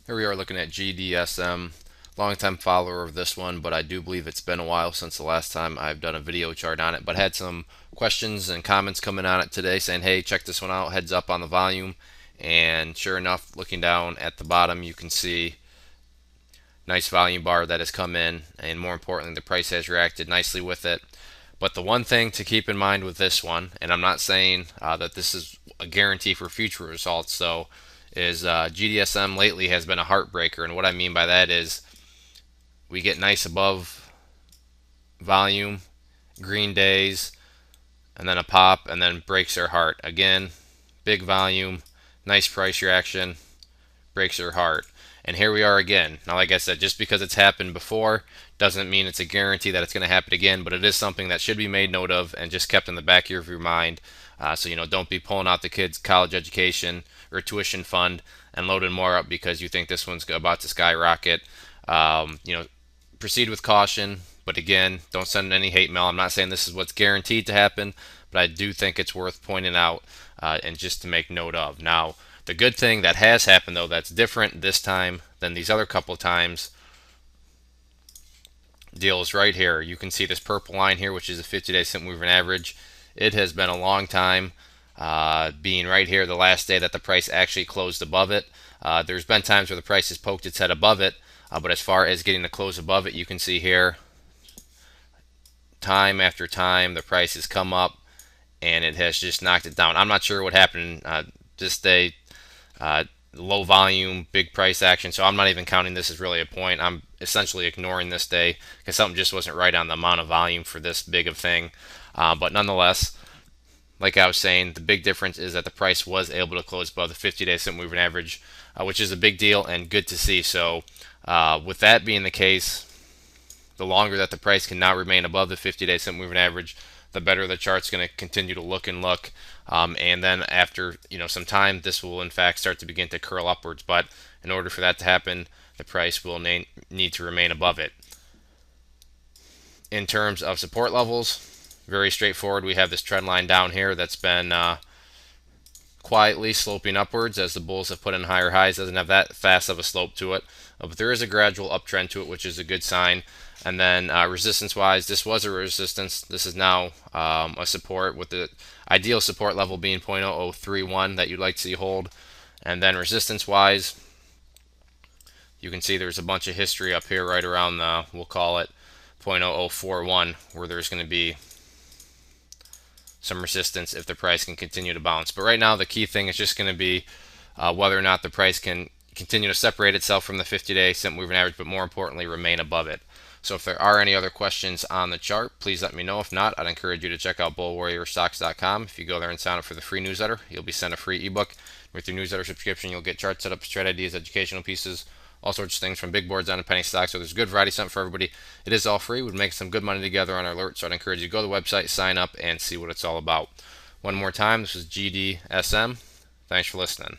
Here we are looking at GDSM. Long-time follower of this one, but I do believe it's been a while since the last time I've done a video chart on it. But had some questions and comments coming on it today saying, hey, check this one out, heads up on the volume. And sure enough, looking down at the bottom, you can see nice volume bar that has come in, and more importantly, the price has reacted nicely with it. But the one thing to keep in mind with this one, and I'm not saying that this is a guarantee for future results, so is GDSM lately has been a heartbreaker. And what I mean by that is we get nice above volume, green days, and then a pop, and then breaks our heart. Again, big volume, nice price reaction, breaks your heart. And here we are again. Now, like I said, just because it's happened before doesn't mean it's a guarantee that it's going to happen again, but it is something that should be made note of and just kept in the back of your mind. So, don't be pulling out the kids' college education or tuition fund and loading more up because you think this one's about to skyrocket. Um, you know, Proceed with caution, but again, don't send any hate mail. I'm not saying this is what's guaranteed to happen, but I do think it's worth pointing out and just to make note of. Now, the good thing that has happened, though, that's different this time than these other couple times, deal is right here. You can see this purple line here, which is a 50-day simple moving average. It has been a long time being right here the last day that the price actually closed above it. There's been times where the price has poked its head above it, but as far as getting to close above it, you can see here, time after time, the price has come up and it has just knocked it down. I'm not sure what happened this day. Low volume, big price action, so I'm not even counting this as really a point. I'm essentially ignoring this day because something just wasn't right on the amount of volume for this big of thing. But nonetheless, like I was saying, the big difference is that the price was able to close above the 50-day simple moving average, which is a big deal and good to see. So with that being the case, the longer that the price can now remain above the 50-day simple moving average, the better the chart's going to continue to look and look. And then after some time, this will in fact start to begin to curl upwards. But in order for that to happen, the price will need to remain above it. In terms of support levels, very straightforward. We have this trend line down here that's been quietly sloping upwards as the bulls have put in higher highs. Doesn't have that fast of a slope to it, but there is a gradual uptrend to it, which is a good sign. And then resistance wise, this was a resistance. This is now a support, with the ideal support level being 0.0031 that you'd like to see hold. And then resistance wise, you can see there's a bunch of history up here right around the, we'll call it 0.0041, where there's going to be some resistance if the price can continue to bounce. But right now, the key thing is just going to be whether or not the price can continue to separate itself from the 50-day simple moving average, but more importantly, remain above it. So if there are any other questions on the chart, please let me know. If not, I'd encourage you to check out bullwarriorstocks.com. If you go there and sign up for the free newsletter, you'll be sent a free ebook. With your newsletter subscription, you'll get chart setups, trade ideas, educational pieces, all sorts of things from big boards down to penny stocks. So there's a good variety, something for everybody. It is all free. We'd make some good money together on our alert. So I'd encourage you to go to the website, sign up, and see what it's all about. One more time, this is GDSM. Thanks for listening.